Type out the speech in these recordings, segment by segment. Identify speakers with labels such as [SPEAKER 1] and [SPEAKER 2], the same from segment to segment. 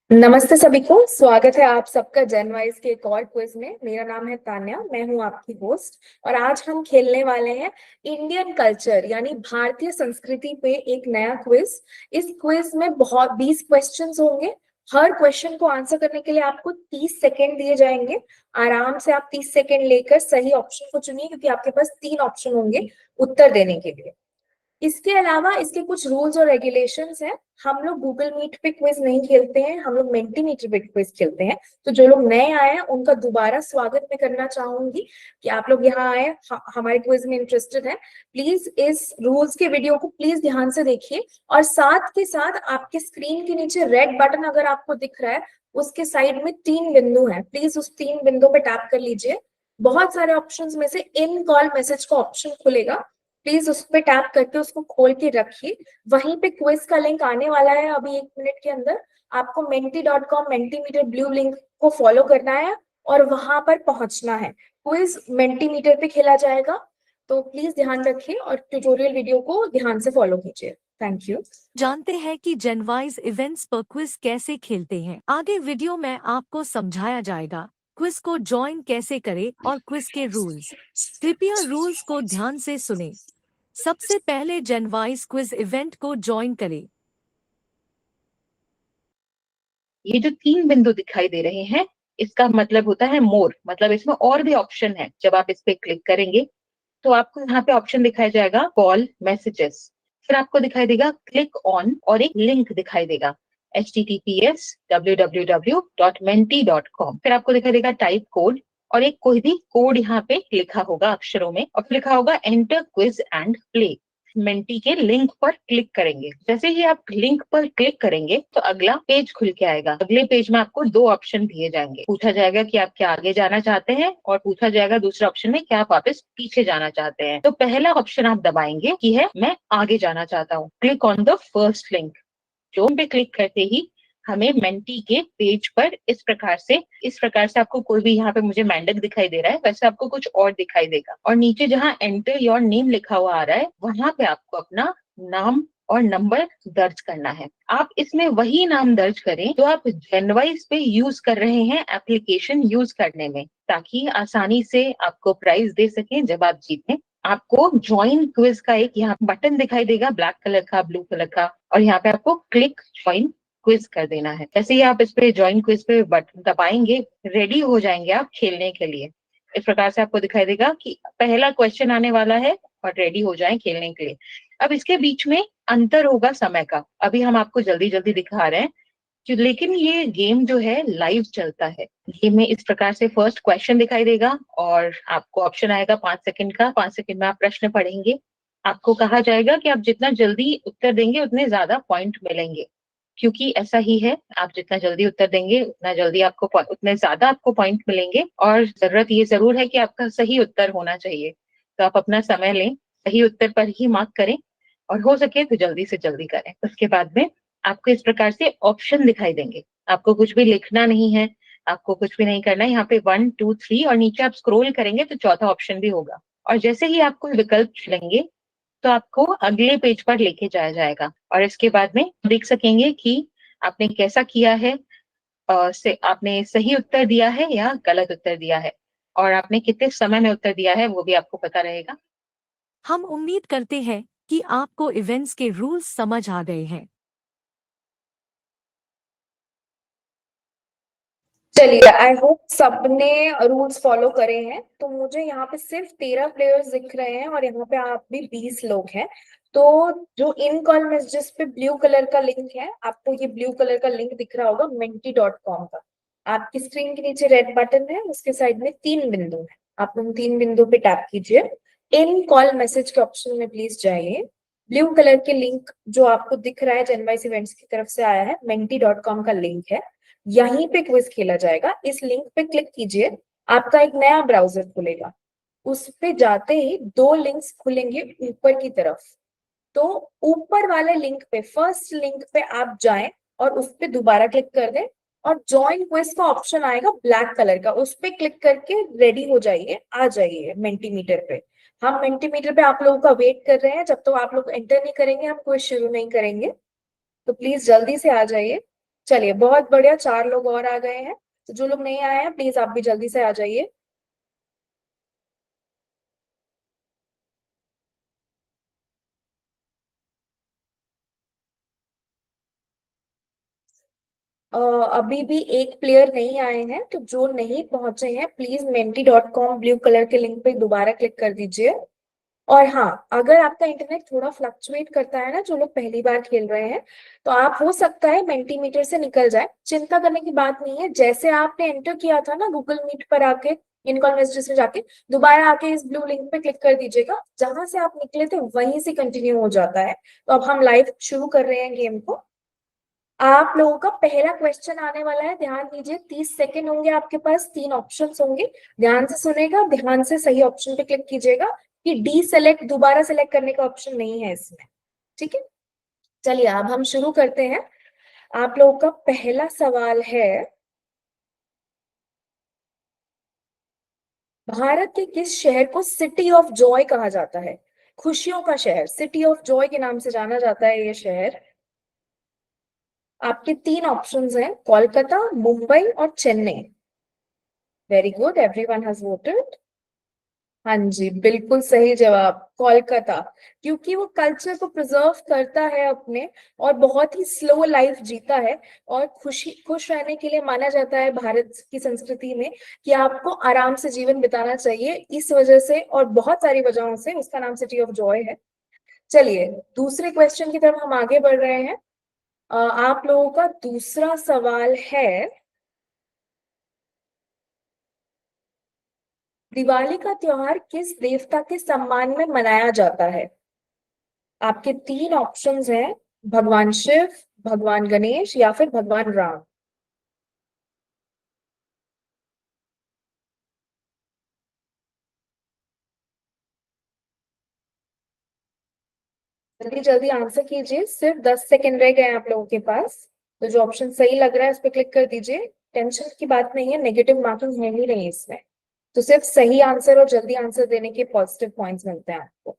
[SPEAKER 1] नमस्ते सभी को। स्वागत है आप सबका जनवाइज के एक और क्विज में। मेरा नाम है तान्या, मैं हूं आपकी होस्ट। और आज हम खेलने वाले हैं इंडियन कल्चर यानी भारतीय संस्कृति पे एक नया क्विज। इस क्विज में बहुत 20 क्वेश्चंस होंगे। हर क्वेश्चन को आंसर करने के लिए आपको 30 सेकेंड दिए जाएंगे। आराम से आप 30 सेकेंड लेकर सही ऑप्शन को चुनिए, क्योंकि आपके पास 3 ऑप्शन होंगे उत्तर देने के लिए। इसके अलावा इसके कुछ रूल्स और रेगुलेशंस हैं। हम लोग गूगल मीट पे क्विज नहीं खेलते हैं, हम लोग मेंटीमीटर पे क्विज खेलते हैं। तो जो लोग नए आए हैं उनका दोबारा स्वागत मैं करना चाहूंगी कि आप लोग यहाँ आए, हमारे क्विज में इंटरेस्टेड हैं। प्लीज इस रूल्स के वीडियो को प्लीज ध्यान से देखिए। और साथ के साथ आपके स्क्रीन के नीचे रेड बटन अगर आपको दिख रहा है, उसके साइड में 3 बिंदु हैं, प्लीज उस 3 बिंदु पे टैप कर लीजिए। बहुत सारे ऑप्शंस में से इन कॉल मैसेज का ऑप्शन खुलेगा, प्लीज उस पर टैप करके उसको खोल के रखिए। वहीं पे क्विज का लिंक आने वाला है अभी 1 मिनट के अंदर। आपको menti.com मेंटीमीटर ब्लू लिंक को फॉलो करना है और वहां पर पहुंचना है। क्विज मेंटीमीटर पे खेला जाएगा, तो प्लीज ध्यान रखिए और ट्यूटोरियल वीडियो को ध्यान से फॉलो कीजिए। Thank you.
[SPEAKER 2] जानते हैं कि जनवाइज इवेंट्स पर क्विज कैसे खेलते हैं। आगे वीडियो में आपको समझाया जाएगा क्विज को ज्वाइन कैसे करें और क्विज के रूल्स। कृपया रूल्स को ध्यान से सुनें। सबसे पहले जनवाइज क्विज इवेंट को ज्वाइन करें।
[SPEAKER 3] ये जो 3 बिंदु दिखाई दे रहे हैं, इसका मतलब होता है मोर, मतलब इसमें और भी ऑप्शन है। जब आप इस पे क्लिक करेंगे तो आपको यहाँ पे ऑप्शन दिखाई जाएगा कॉल मैसेजेस, फिर आपको दिखाई देगा क्लिक ऑन और एक लिंक दिखाई देगा https://www.menti.com। फिर आपको दिखाई देगा टाइप कोड और एक कोई भी कोड यहाँ पे लिखा होगा अक्षरों में, और फिर लिखा होगा enter quiz and play. Menti के लिंक पर क्लिक करेंगे। जैसे ही आप लिंक पर क्लिक करेंगे तो अगला पेज खुल के आएगा। अगले पेज में आपको 2 ऑप्शन दिए जाएंगे। पूछा जाएगा कि आप क्या आगे जाना चाहते हैं, और पूछा जाएगा दूसरे ऑप्शन में क्या आप वापस पीछे जाना चाहते हैं। तो पहला ऑप्शन आप दबाएंगे कि है मैं आगे जाना चाहता हूँ, click on the first link. जो पे क्लिक करते ही हमें मेंटी के पेज पर इस प्रकार से आपको कोई भी, यहाँ पे मुझे मेंडक दिखाई दे रहा है, वैसे आपको कुछ और दिखाई देगा। और नीचे जहाँ एंटर योर नेम लिखा हुआ आ रहा है, वहां पे आपको अपना नाम और नंबर दर्ज करना है। आप इसमें वही नाम दर्ज करें जो आप जनवाइज पे यूज कर रहे हैं एप्लीकेशन यूज करने में, ताकि आसानी से आपको प्राइज दे सकें जब आप जीतें। आपको ज्वाइन क्विज का एक यहाँ बटन दिखाई देगा, ब्लैक कलर का, ब्लू कलर का, और यहाँ पे आपको क्लिक ज्वाइन क्विज कर देना है। जैसे ही आप इस पे ज्वाइन क्विज पे बटन दबाएंगे, रेडी हो जाएंगे आप खेलने के लिए। इस प्रकार से आपको दिखाई देगा कि पहला क्वेश्चन आने वाला है और रेडी हो जाएं खेलने के लिए। अब इसके बीच में अंतर होगा समय का, अभी हम आपको जल्दी जल्दी दिखा रहे हैं लेकिन ये गेम जो है लाइव चलता है। गेम में इस प्रकार से फर्स्ट क्वेश्चन दिखाई देगा और आपको ऑप्शन आएगा 5 सेकंड का। 5 सेकंड में आप प्रश्न पढ़ेंगे। आपको कहा जाएगा कि आप जितना जल्दी उत्तर देंगे उतने ज्यादा पॉइंट मिलेंगे, क्योंकि ऐसा ही है, आप जितना जल्दी उत्तर देंगे उतना जल्दी उतने ज्यादा आपको पॉइंट मिलेंगे। और जरूरत ये जरूर है कि आपका सही उत्तर होना चाहिए। तो आप अपना समय लें, सही उत्तर पर ही मार्क करें, और हो सके तो जल्दी से जल्दी करें। उसके बाद में आपको इस प्रकार से ऑप्शन दिखाई देंगे। आपको कुछ भी लिखना नहीं है, आपको कुछ भी नहीं करना है। यहाँ पे 1 2 3 और नीचे आप स्क्रॉल करेंगे तो चौथा ऑप्शन भी होगा। और जैसे ही आप कोई विकल्प चुनेंगे तो आपको अगले पेज पर लेके जाया जाएगा, और इसके बाद में देख सकेंगे कि आपने कैसा किया है। आपने सही उत्तर दिया है या गलत उत्तर दिया है, और आपने कितने समय में उत्तर दिया है वो भी आपको पता रहेगा।
[SPEAKER 2] हम उम्मीद करते हैं कि आपको इवेंट्स के रूल्स समझ आ गए हैं।
[SPEAKER 1] चलिए, आई होप सबने रूल्स फॉलो करे हैं। तो मुझे यहाँ पे सिर्फ 13 प्लेयर्स दिख रहे हैं और यहाँ पे आप भी 20 लोग हैं। तो जो इन कॉल मैसेजेस पे ब्लू कलर का लिंक है, आपको ये ब्लू कलर का लिंक दिख रहा होगा menti.com का। आपकी स्क्रीन के नीचे रेड बटन है, उसके साइड में 3 बिंदु है, आप उन 3 बिंदु पे टैप कीजिए। इन कॉल मैसेज के ऑप्शन में प्लीज जाइए। ब्लू कलर के लिंक जो आपको दिख रहा है जनवाइस इवेंट्स की तरफ से आया है, menti.com का लिंक है। यहीं पे क्विज खेला जाएगा। इस लिंक पे क्लिक कीजिए, आपका एक नया ब्राउजर खुलेगा। उस पे जाते ही 2 लिंक्स खुलेंगे ऊपर की तरफ। तो ऊपर वाले लिंक पे, फर्स्ट लिंक पे आप जाएं और उस पे दोबारा क्लिक कर दें, और ज्वाइन क्विज का ऑप्शन आएगा ब्लैक कलर का, उस पे क्लिक करके रेडी हो जाइए, आ जाइए मेंटीमीटर पे। हम मेंटीमीटर पे आप लोगों का वेट कर रहे हैं। जब तक आप लोग एंटर नहीं करेंगे हम क्विज शुरू नहीं करेंगे, तो प्लीज जल्दी से आ जाइए। चलिए बहुत बढ़िया, 4 लोग और आ गए हैं। तो जो लोग नहीं आए हैं प्लीज आप भी जल्दी से आ जाइए। अभी भी एक प्लेयर नहीं आए हैं, तो जो नहीं पहुंचे हैं प्लीज menti.com ब्लू कलर के लिंक पे दोबारा क्लिक कर दीजिए। और हाँ, अगर आपका इंटरनेट थोड़ा फ्लक्चुएट करता है ना, जो लोग पहली बार खेल रहे हैं, तो आप हो सकता है मेंटीमीटर से निकल जाए। चिंता करने की बात नहीं है, जैसे आपने एंटर किया था ना गूगल मीट पर आके, इन कॉल मैसेजेस में जाके, दोबारा आके इस ब्लू लिंक पे क्लिक कर दीजिएगा। जहां से आप निकले थे वहीं से कंटिन्यू हो जाता है। तो अब हम लाइव शुरू कर रहे हैं गेम को। आप लोगों का पहला क्वेश्चन आने वाला है, ध्यान दीजिए। 30 सेकेंड होंगे आपके पास, 3 ऑप्शंस होंगे। ध्यान से सुनेगा, ध्यान से सही ऑप्शन पे क्लिक कीजिएगा कि डी सेलेक्ट दोबारा सेलेक्ट करने का ऑप्शन नहीं है इसमें। ठीक है, चलिए अब हम शुरू करते हैं। आप लोगों का पहला सवाल है, भारत के किस शहर को सिटी ऑफ जॉय कहा जाता है? खुशियों का शहर, सिटी ऑफ जॉय के नाम से जाना जाता है ये शहर। आपके 3 ऑप्शंस हैं, कोलकाता, मुंबई और Chennai. Very good, everyone has voted. हाँ जी, बिल्कुल सही जवाब, कोलकाता। क्योंकि वो कल्चर को प्रिजर्व करता है अपने, और बहुत ही स्लो लाइफ जीता है। और खुश रहने के लिए माना जाता है भारत की संस्कृति में कि आपको आराम से जीवन बिताना चाहिए। इस वजह से और बहुत सारी वजहों से उसका नाम सिटी ऑफ जॉय है। चलिए दूसरे क्वेश्चन की तरफ हम आगे बढ़ रहे हैं। आप लोगों का दूसरा सवाल है, दिवाली का त्योहार किस देवता के सम्मान में मनाया जाता है? आपके 3 ऑप्शंस हैं, भगवान शिव, भगवान गणेश या फिर भगवान राम। जल्दी जल्दी आंसर कीजिए, सिर्फ 10 सेकेंड रह गए हैं आप लोगों के पास। तो जो ऑप्शन सही लग रहा है उस पर क्लिक कर दीजिए। टेंशन की बात नहीं है, नेगेटिव मार्किंग है ही नहीं इसमें। तो सिर्फ सही आंसर और जल्दी आंसर देने के पॉजिटिव पॉइंट्स मिलते हैं आपको।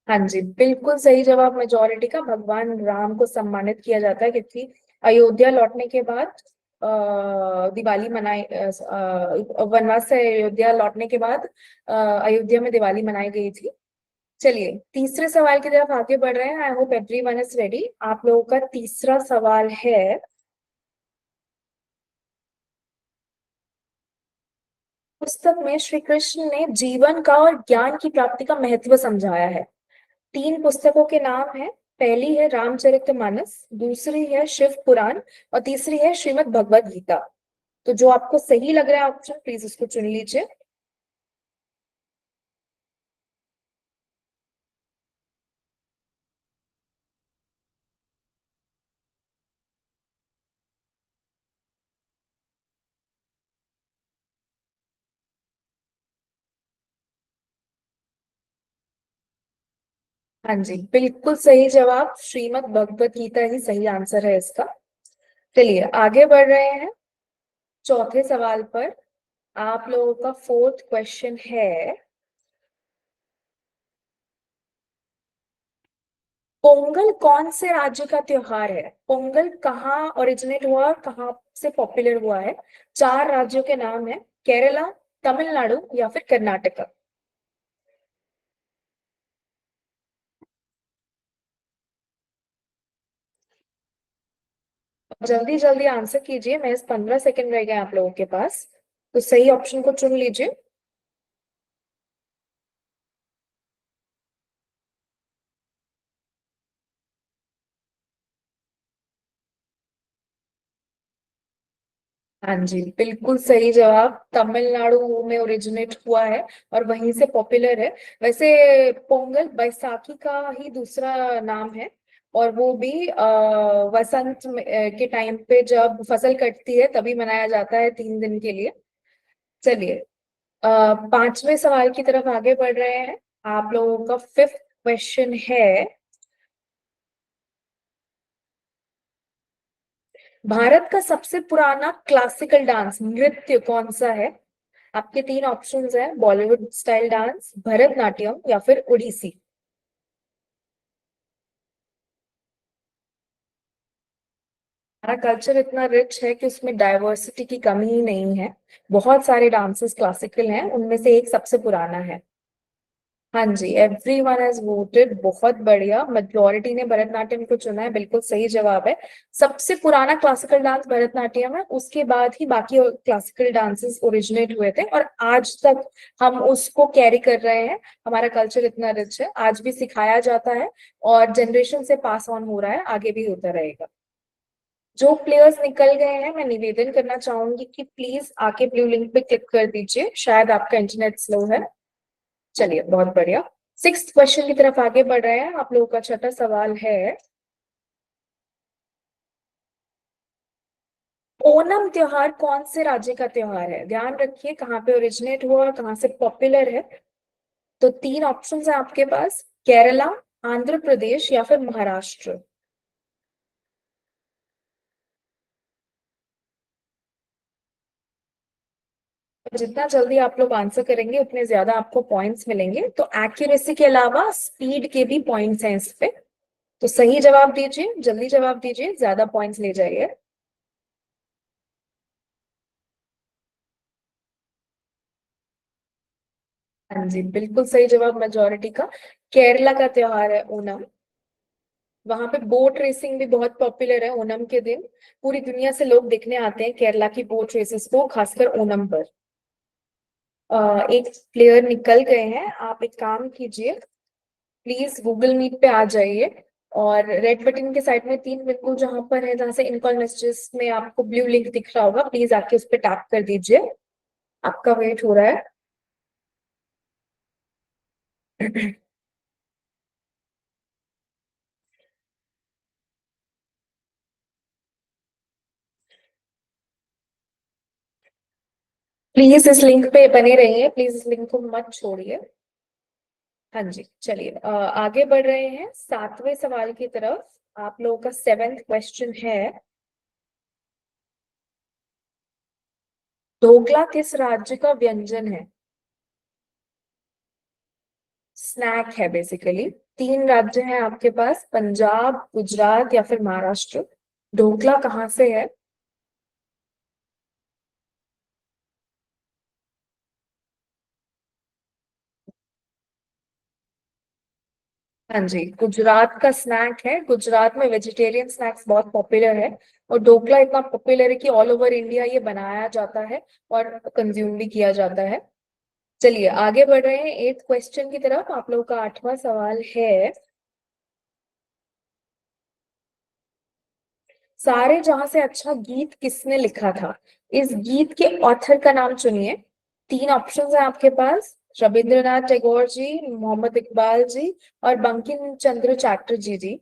[SPEAKER 1] हाँ जी, बिल्कुल सही जवाब, मेजोरिटी का भगवान राम को सम्मानित किया जाता है, क्योंकि अयोध्या लौटने के बाद दिवाली मनाई, वनवास से अयोध्या लौटने के बाद अयोध्या में दिवाली मनाई गई थी। चलिए तीसरे सवाल की तरफ आगे बढ़ रहे हैं। I hope everyone is ready. आप लोगों का तीसरा सवाल है, पुस्तक में श्री कृष्ण ने जीवन का और ज्ञान की प्राप्ति का महत्व समझाया है। 3 पुस्तकों के नाम है, पहली है रामचरितमानस, दूसरी है शिव पुराण और तीसरी है श्रीमद् भगवद गीता। तो जो आपको सही लग रहा है ऑप्शन, प्लीज उसको चुन लीजिए। हाँ जी, बिल्कुल सही जवाब, श्रीमद् भगवद गीता ही सही आंसर है इसका। चलिए आगे बढ़ रहे हैं चौथे सवाल पर। आप लोगों का फोर्थ क्वेश्चन है, पोंगल कौन से राज्य का त्योहार है? पोंगल कहाँ ओरिजिनेट हुआ और कहाँ से पॉपुलर हुआ है? 4 राज्यों के नाम है, केरला, तमिलनाडु या फिर कर्नाटका। जल्दी जल्दी आंसर कीजिए, मैं 15 सेकेंड रह गए आप लोगों के पास। तो सही ऑप्शन को चुन लीजिए। हाँ जी, बिल्कुल सही जवाब, तमिलनाडु में ओरिजिनेट हुआ है और वहीं से पॉपुलर है। वैसे पोंगल बैसाखी का ही दूसरा नाम है, और वो भी के टाइम पे जब फसल कटती है तभी मनाया जाता है 3 दिन के लिए। चलिए 5वें सवाल की तरफ आगे बढ़ रहे हैं। आप लोगों का फिफ्थ क्वेश्चन है, भारत का सबसे पुराना क्लासिकल डांस नृत्य कौन सा है? आपके 3 ऑप्शंस हैं, बॉलीवुड स्टाइल डांस, भरतनाट्यम या फिर ओडिसी। हमारा कल्चर इतना रिच है कि उसमें डाइवर्सिटी की कमी ही नहीं है। बहुत सारे डांसेस क्लासिकल हैं, उनमें से एक सबसे पुराना है। हाँ जी, एवरीवन हैज वोटेड, बहुत बढ़िया, मेजोरिटी ने भरतनाट्यम को चुना है, बिल्कुल सही जवाब है। सबसे पुराना क्लासिकल डांस भरतनाट्यम है, उसके बाद ही बाकी क्लासिकल डांसेस ओरिजिनेट हुए थे और आज तक हम उसको कैरी कर रहे हैं। हमारा कल्चर इतना रिच है, आज भी सिखाया जाता है और जनरेशन से पास ऑन हो रहा है, आगे भी होता रहेगा। जो प्लेयर्स निकल गए हैं, मैं निवेदन करना चाहूंगी कि प्लीज आके ब्लू लिंक पे क्लिक कर दीजिए, शायद आपका इंटरनेट स्लो है। चलिए, बहुत बढ़िया। सिक्स्थ क्वेश्चन की तरफ आगे बढ़ रहे हैं। आप लोगों का छठा सवाल है, ओणम त्योहार कौन से राज्य का त्योहार है? ध्यान रखिए कहाँ पे ओरिजिनेट हुआ और कहाँ से पॉपुलर है। तो तीन ऑप्शंस है आपके पास, केरला, आंध्र प्रदेश या फिर महाराष्ट्र। जितना जल्दी आप लोग आंसर करेंगे उतने ज्यादा आपको पॉइंट्स मिलेंगे। तो एक्यूरेसी के अलावा स्पीड के भी पॉइंट्स हैं इस पे। तो सही जवाब दीजिए, जल्दी जवाब दीजिए, ज्यादा पॉइंट्स ले जाइए। हाँ जी, बिल्कुल सही जवाब मेजोरिटी का। केरला का त्योहार है ओणम। वहां पे बोट रेसिंग भी बहुत पॉपुलर है ओणम के दिन। पूरी दुनिया से लोग देखने आते हैं केरला की बोट रेसेस को, खासकर ओणम पर। एक प्लेयर निकल गए हैं, आप एक काम कीजिए, प्लीज गूगल मीट पे आ जाइए और रेड बटन के साइड में तीन बिंदु जहां पर है, जहां से इनकॉल मैसेजेस में आपको ब्लू लिंक दिख रहा होगा, प्लीज आके उस पर टैप कर दीजिए। आपका वेट हो रहा है। प्लीज इस लिंक पे बने रहिए, प्लीज इस लिंक को मत छोड़िए। हाँ जी, चलिए आगे बढ़ रहे हैं सातवें सवाल की तरफ। आप लोगों का सेवेंथ क्वेश्चन है, ढोकला किस राज्य का व्यंजन है? स्नैक है बेसिकली। तीन राज्य हैं आपके पास, पंजाब, गुजरात या फिर महाराष्ट्र। ढोकला कहाँ से है? हाँ जी, गुजरात का स्नैक है। गुजरात में वेजिटेरियन स्नैक्स बहुत पॉपुलर है और ढोकला इतना पॉपुलर है कि ऑल ओवर इंडिया ये बनाया जाता है और कंज्यूम भी किया जाता है। चलिए आगे बढ़ रहे हैं एट्थ क्वेश्चन की तरफ। आप लोगों का आठवां सवाल है, सारे जहां से अच्छा गीत किसने लिखा था? इस गीत के ऑथर का नाम चुनिए। तीन ऑप्शंस है आपके पास, रविंद्रनाथ टैगोर जी, मोहम्मद इकबाल जी और बंकिम चंद्र चटर्जी जी।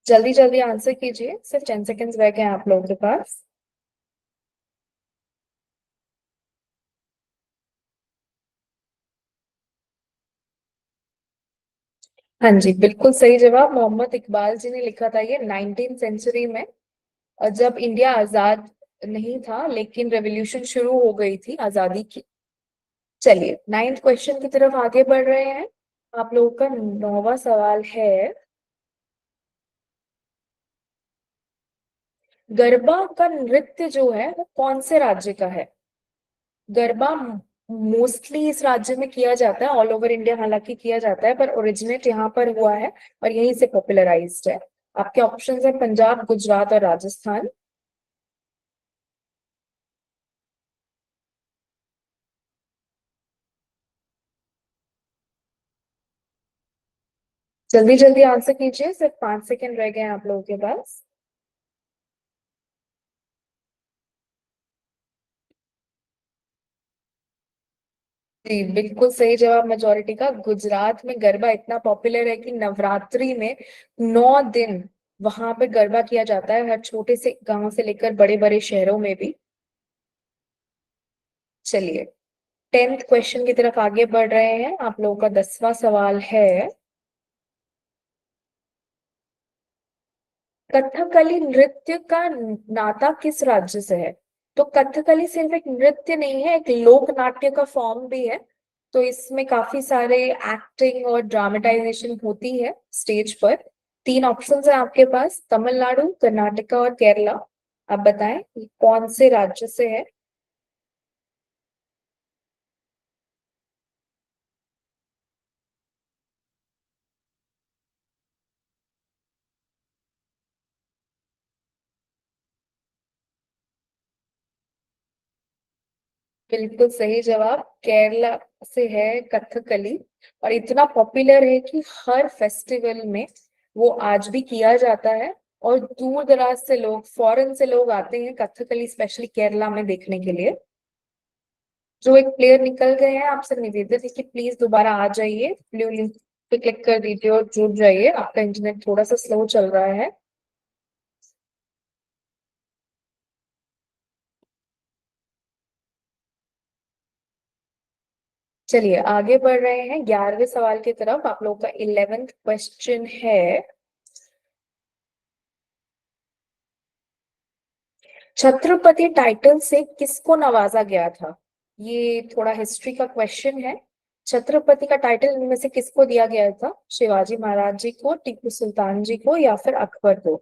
[SPEAKER 1] जल्दी जल्दी आंसर कीजिए, सिर्फ 10 सेकेंड्स रह गए हैं आप लोगों के पास। हाँ जी, बिल्कुल सही जवाब, मोहम्मद इकबाल जी ने लिखा था ये 19th सेंचुरी में। और जब इंडिया आजाद नहीं था, लेकिन रेवोल्यूशन शुरू हो गई थी आजादी की। चलिए नाइन्थ क्वेश्चन की तरफ आगे बढ़ रहे हैं। आप लोगों का नौवां सवाल है, गरबा का नृत्य जो है वो कौन से राज्य का है? गरबा मोस्टली इस राज्य में किया जाता है, ऑल ओवर इंडिया हालांकि किया जाता है, पर ओरिजिनेट यहाँ पर हुआ है और यहीं से पॉपुलराइज्ड है। आपके ऑप्शंस है पंजाब, गुजरात और राजस्थान। जल्दी जल्दी आंसर कीजिए, सिर्फ 5 सेकेंड रह गए हैं आप लोगों के पास। जी, बिल्कुल सही जवाब मेजोरिटी का। गुजरात में गरबा इतना पॉपुलर है कि नवरात्रि में 9 दिन वहां पे गरबा किया जाता है, हर छोटे से गांव से लेकर बड़े बड़े शहरों में भी। चलिए टेंथ क्वेश्चन की तरफ आगे बढ़ रहे हैं। आप लोगों का 10वां सवाल है, कथकली नृत्य का नाता किस राज्य से है? तो कथकली सिर्फ एक नृत्य नहीं है, एक लोक नाट्य का फॉर्म भी है। तो इसमें काफी सारे एक्टिंग और ड्रामेटाइजेशन होती है स्टेज पर। तीन ऑप्शंस है आपके पास, तमिलनाडु, कर्नाटका और केरला। आप बताएं ये कौन से राज्य से है। बिल्कुल सही जवाब, केरला से है कथकली। और इतना पॉपुलर है कि हर फेस्टिवल में वो आज भी किया जाता है। और दूर दराज से लोग, फॉरेन से लोग आते हैं कथकली स्पेशली केरला में देखने के लिए। जो एक प्लेयर निकल गए हैं, आपसे निवेदन है कि प्लीज दोबारा आ जाइए, ब्लू लिंक पे क्लिक कर दीजिए और जुड़ जाइए। आपका इंटरनेट थोड़ा सा स्लो चल रहा है। चलिए आगे बढ़ रहे हैं 11वें सवाल की तरफ। आप लोगों का 11th क्वेश्चन है, छत्रपति टाइटल से किसको नवाजा गया था। ये थोड़ा हिस्ट्री का क्वेश्चन है। छत्रपति का टाइटल इनमें से किसको दिया गया था, शिवाजी महाराज जी को, टीपू सुल्तान जी को या फिर अकबर को।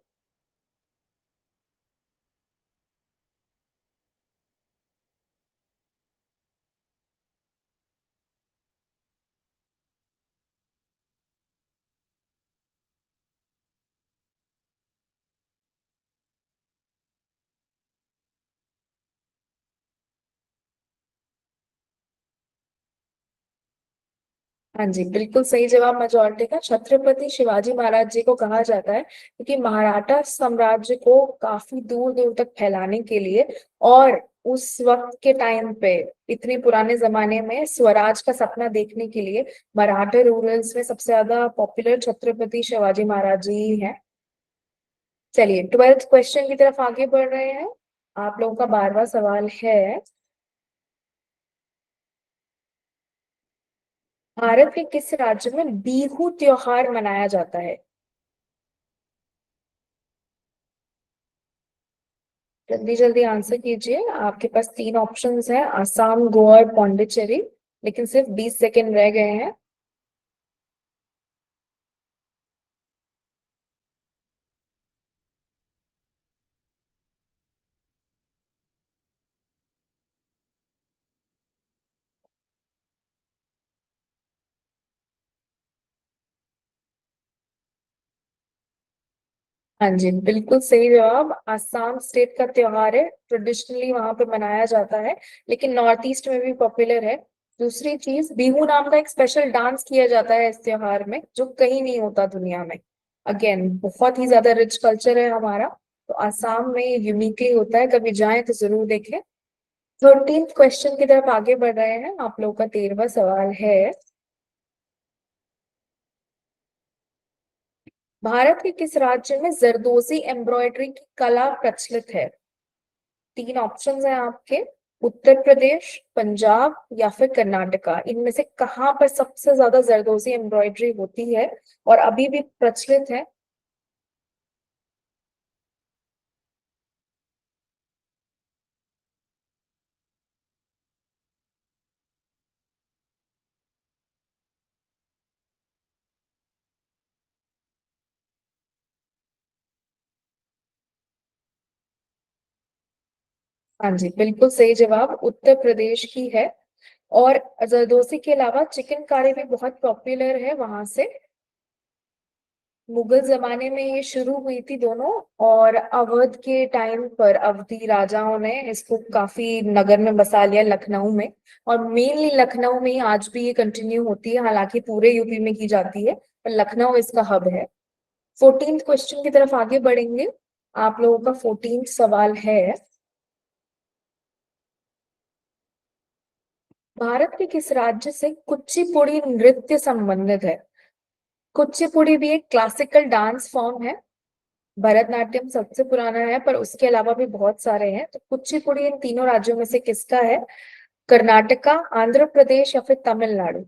[SPEAKER 1] हाँ जी, बिल्कुल सही जवाब मेजोरिटी का, छत्रपति शिवाजी महाराज जी को कहा जाता है क्योंकि मराठा साम्राज्य को काफी दूर दूर तक फैलाने के लिए और उस वक्त के टाइम पे, इतने पुराने जमाने में स्वराज का सपना देखने के लिए मराठा रूरल्स में सबसे ज्यादा पॉपुलर छत्रपति शिवाजी महाराज जी ही हैं। चलिए 12th क्वेश्चन की तरफ आगे बढ़ रहे हैं। आप लोगों का 12वां सवाल है, भारत के किस राज्य में बिहू त्योहार मनाया जाता है। जल्दी जल्दी आंसर कीजिए, आपके पास तीन ऑप्शंस हैं, असम, गोवा और पौंडीचेरी। लेकिन सिर्फ 20 सेकेंड रह गए हैं। हाँ जी, बिल्कुल सही जवाब, आसाम स्टेट का त्योहार है, ट्रेडिशनली वहां पे मनाया जाता है, लेकिन नॉर्थ ईस्ट में भी पॉपुलर है। दूसरी चीज, बिहू नाम का एक स्पेशल डांस किया जाता है इस त्योहार में, जो कहीं नहीं होता दुनिया में। अगेन बहुत ही ज्यादा रिच कल्चर है हमारा, तो आसाम में यूनिकली होता है, कभी जाएं तो जरूर देखें। 13th क्वेश्चन की तरफ आगे बढ़ रहे हैं। आप लोगों का 13वां सवाल है, भारत के किस राज्य में जरदोजी एम्ब्रॉयडरी की कला प्रचलित है। तीन ऑप्शंस हैं आपके, उत्तर प्रदेश, पंजाब या फिर कर्नाटका। इनमें से कहाँ पर सबसे ज्यादा जरदोजी एम्ब्रॉयडरी होती है और अभी भी प्रचलित है। हाँ जी, बिल्कुल सही जवाब, उत्तर प्रदेश की है। और जरदोजी के अलावा चिकनकारी भी बहुत पॉपुलर है वहां से। मुगल जमाने में ये शुरू हुई थी दोनों, और अवध के टाइम पर अवधी राजाओं ने इसको काफी नगर में बसा लिया, लखनऊ में। और मेनली लखनऊ में ही आज भी ये कंटिन्यू होती है, हालांकि पूरे यूपी में की जाती है, पर लखनऊ इसका हब है। 14th क्वेश्चन की तरफ आगे बढ़ेंगे। आप लोगों का 14th सवाल है, भारत के किस राज्य से कुचिपुड़ी नृत्य संबंधित है। कुचिपुड़ी भी एक क्लासिकल डांस फॉर्म है, भरतनाट्यम सबसे पुराना है, पर उसके अलावा भी बहुत सारे हैं। तो कुचिपुड़ी इन तीनों राज्यों में से किसका है, कर्नाटका, आंध्र प्रदेश या फिर तमिलनाडु।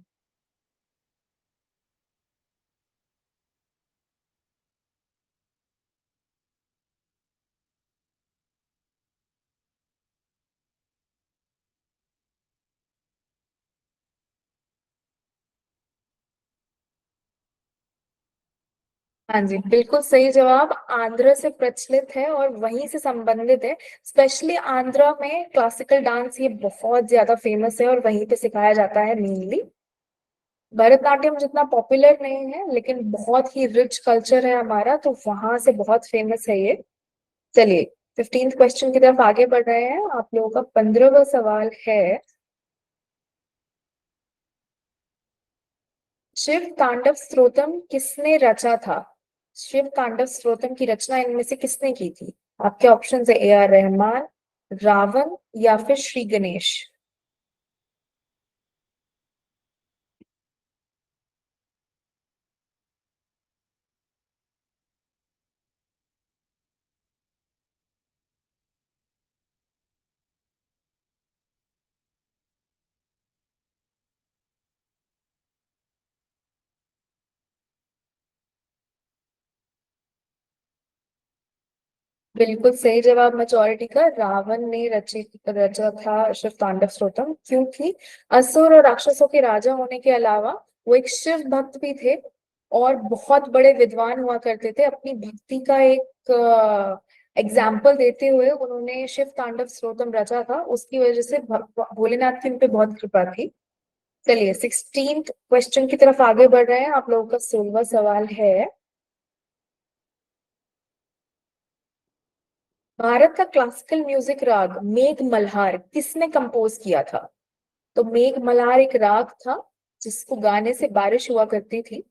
[SPEAKER 1] हाँ जी, बिल्कुल सही जवाब। आंध्र से प्रचलित है और वहीं से संबंधित है। स्पेशली आंध्र में क्लासिकल डांस ये बहुत ज्यादा फेमस है और वहीं पे सिखाया जाता है मेनली। भरतनाट्यम जितना पॉपुलर नहीं है लेकिन बहुत ही रिच कल्चर है हमारा, तो वहां से बहुत फेमस है ये। चलिए 15th क्वेश्चन की तरफ आगे बढ़ रहे हैं। आप लोगों का 15वां सवाल है, शिव तांडव स्तोत्रम किसने रचा था? शिव तांडव स्तोत्रम की रचना इनमें से किसने की थी? आपके ऑप्शन है ए आर रहमान, रावण या फिर श्री गणेश। बिल्कुल सही जवाब मेजोरिटी का। रावण ने रचा था शिव तांडव स्तोत्रम, क्योंकि असुर और राक्षसों के राजा होने के अलावा वो एक शिव भक्त भी थे और बहुत बड़े विद्वान हुआ करते थे। अपनी भक्ति का एक एग्जाम्पल देते हुए उन्होंने शिव तांडव स्तोत्रम रचा था। उसकी वजह से भोलेनाथ की उन पे बहुत कृपा थी। चलिए 16th क्वेश्चन की तरफ आगे बढ़ रहे हैं। आप लोगों का 16वां सवाल है, भारत का क्लासिकल म्यूजिक राग मेघ मल्हार किसने कंपोज किया था? तो मेघ मल्हार एक राग था जिसको गाने से बारिश हुआ करती थी,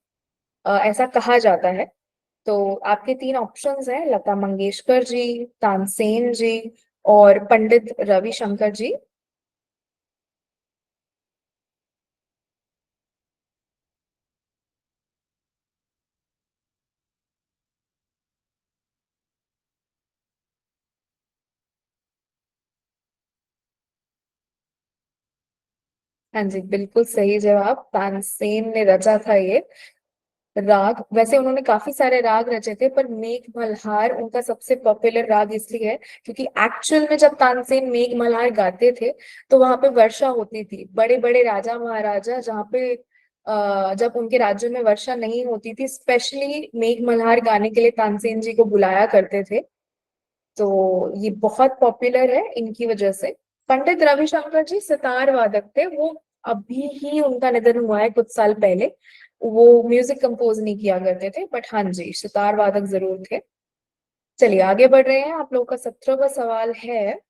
[SPEAKER 1] ऐसा कहा जाता है। तो आपके तीन ऑप्शंस हैं, लता मंगेशकर जी, तानसेन जी और पंडित रविशंकर जी। हाँ जी, बिल्कुल सही जवाब। तानसेन ने रचा था ये राग। वैसे उन्होंने काफी सारे राग रचे थे पर मेघ मल्हार उनका सबसे पॉपुलर राग इसलिए है क्योंकि एक्चुअल में जब तानसेन मेघ मल्हार गाते थे तो वहां पे वर्षा होती थी। बड़े बड़े राजा महाराजा जहाँ पे जब उनके राज्यों में वर्षा नहीं होती थी, स्पेशली मेघ मल्हार गाने के लिए तानसेन जी को बुलाया करते थे। तो ये बहुत पॉपुलर है इनकी वजह से। पंडित रविशंकर जी सितार वादक थे। वो अभी ही उनका निधन हुआ है कुछ साल पहले। वो म्यूजिक कंपोज नहीं किया करते थे बट हाँ जी, सितार वादक जरूर थे। चलिए आगे बढ़ रहे हैं। आप लोगों का 17वां सवाल है,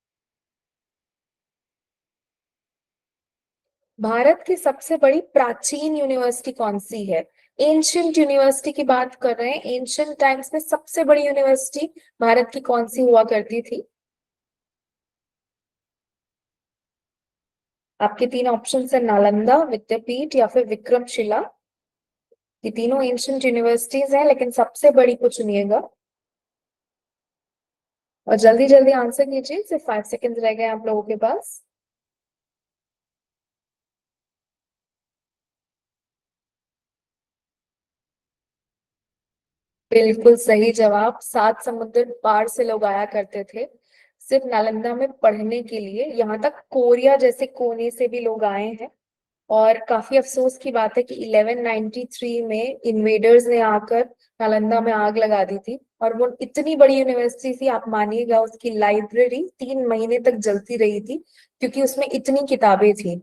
[SPEAKER 1] भारत की सबसे बड़ी प्राचीन यूनिवर्सिटी कौन सी है? एंशियंट यूनिवर्सिटी की बात कर रहे हैं। एंशियंट टाइम्स में सबसे बड़ी यूनिवर्सिटी भारत की कौन सी हुआ करती थी? आपके तीन ऑप्शन है, नालंदा, विद्यापीठ या फिर विक्रमशिला। ये तीनों एंशियंट यूनिवर्सिटीज हैं लेकिन सबसे बड़ी को चुनिएगा और जल्दी जल्दी आंसर कीजिए। सिर्फ 5 सेकंड रह गए आप लोगों के पास। बिल्कुल सही जवाब। 7 समुद्र पार से लोग आया करते थे सिर्फ नालंदा में पढ़ने के लिए। यहाँ तक कोरिया जैसे कोने से भी लोग आए हैं। और काफी अफसोस की बात है कि 1193 में इन्वेडर्स ने आकर नालंदा में आग लगा दी थी और वो इतनी बड़ी यूनिवर्सिटी थी, आप मानिएगा उसकी लाइब्रेरी 3 महीने तक जलती रही थी क्योंकि उसमें इतनी किताबें थी।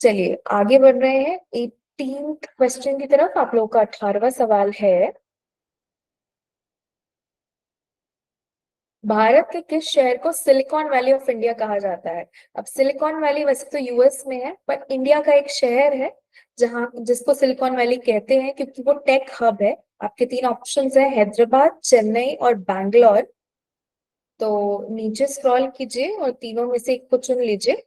[SPEAKER 1] चलिए आगे बढ़ रहे हैं 18th क्वेश्चन की तरफ। आप लोगों का 18वां सवाल है, भारत के किस शहर को सिलिकॉन वैली ऑफ इंडिया कहा जाता है? अब सिलिकॉन वैली वैसे तो यूएस में है पर इंडिया का एक शहर है जहां जिसको सिलिकॉन वैली कहते हैं क्योंकि वो टेक हब है। आपके तीन ऑप्शंस है, हैदराबाद, चेन्नई और बैंगलोर। तो नीचे स्क्रॉल कीजिए और तीनों में से एक को चुन लीजिए।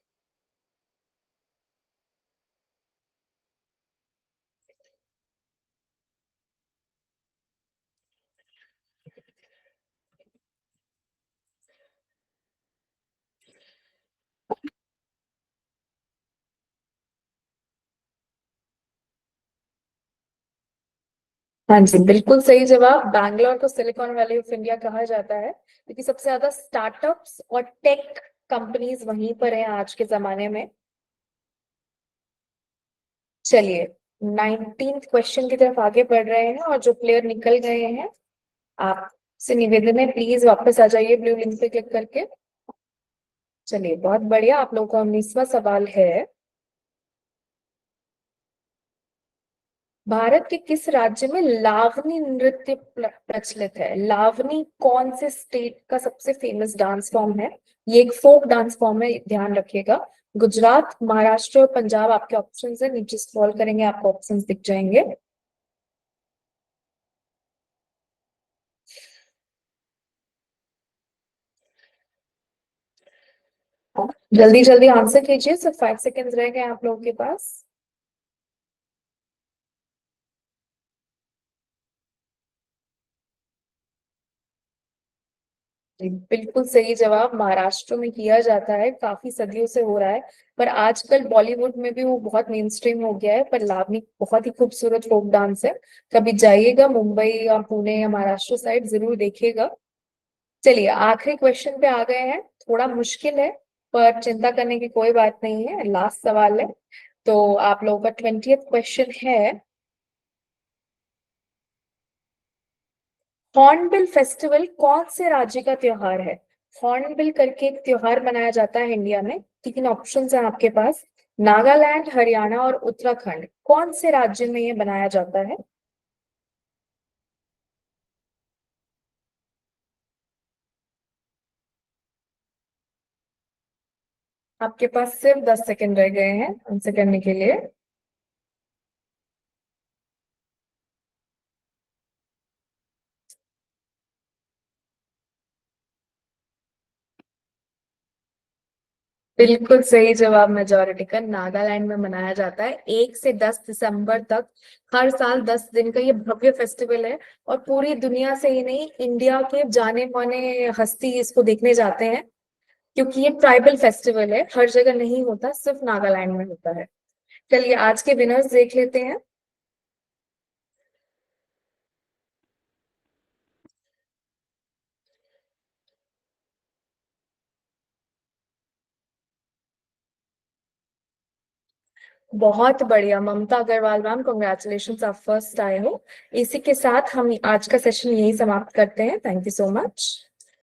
[SPEAKER 1] हाँ जी, बिल्कुल सही जवाब। बैंगलोर को सिलिकॉन वैली ऑफ इंडिया कहा जाता है क्योंकि सबसे ज्यादा स्टार्टअप्स और टेक कंपनीज वहीं पर हैं आज के जमाने में। चलिए 19th क्वेश्चन की तरफ आगे बढ़ रहे हैं और जो प्लेयर निकल गए हैं आपसे निवेदन है प्लीज वापस आ जाइए ब्लू लिंक पे क्लिक करके। चलिए बहुत बढ़िया, आप लोगों का 19वां सवाल है, भारत के किस राज्य में लावनी नृत्य प्रचलित है? लावनी कौन से स्टेट का सबसे फेमस डांस फॉर्म है? ये एक फोक डांस फॉर्म है, ध्यान रखिएगा। गुजरात, महाराष्ट्र और पंजाब आपके ऑप्शंस है, नीचे स्क्रॉल करेंगे आपको ऑप्शंस दिख जाएंगे। जल्दी जल्दी आंसर कीजिए, सिर्फ 5 सेकेंड्स रह गए आप लोगों के पास। बिल्कुल सही जवाब, महाराष्ट्र में किया जाता है, काफी सदियों से हो रहा है, पर आजकल बॉलीवुड में भी वो बहुत मेन स्ट्रीम हो गया है। पर लावनी बहुत ही खूबसूरत फोक डांस है, कभी जाइएगा मुंबई या पुणे या महाराष्ट्र साइड जरूर देखिएगा। चलिए आखिरी क्वेश्चन पे आ गए हैं, थोड़ा मुश्किल है पर चिंता करने की कोई बात नहीं है, लास्ट सवाल है। तो आप लोगों का 20th क्वेश्चन है, हॉर्नबिल फेस्टिवल कौन से राज्य का त्योहार है? हॉर्नबिल करके एक त्योहार मनाया जाता है इंडिया में, 3 ऑप्शंस हैं आपके पास, नागालैंड, हरियाणा और उत्तराखंड, कौन से राज्य में ये मनाया जाता है? आपके पास सिर्फ 10 सेकंड रह गए हैं आंसर करने के लिए। बिल्कुल सही जवाब, मेजोरिटी का नागालैंड में मनाया जाता है 1 से 10 दिसंबर तक। हर साल 10 दिन का ये भव्य फेस्टिवल है और पूरी दुनिया से ही नहीं, इंडिया के जाने माने हस्ती इसको देखने जाते हैं, क्योंकि ये ट्राइबल फेस्टिवल है, हर जगह नहीं होता, सिर्फ नागालैंड में होता है। चलिए आज के विनर्स देख लेते हैं। बहुत बढ़िया ममता अग्रवाल मैम, कॉन्ग्रेचुलेशन, आप फर्स्ट आए हो। इसी के साथ हम आज का सेशन यही समाप्त करते हैं, थैंक यू सो मच।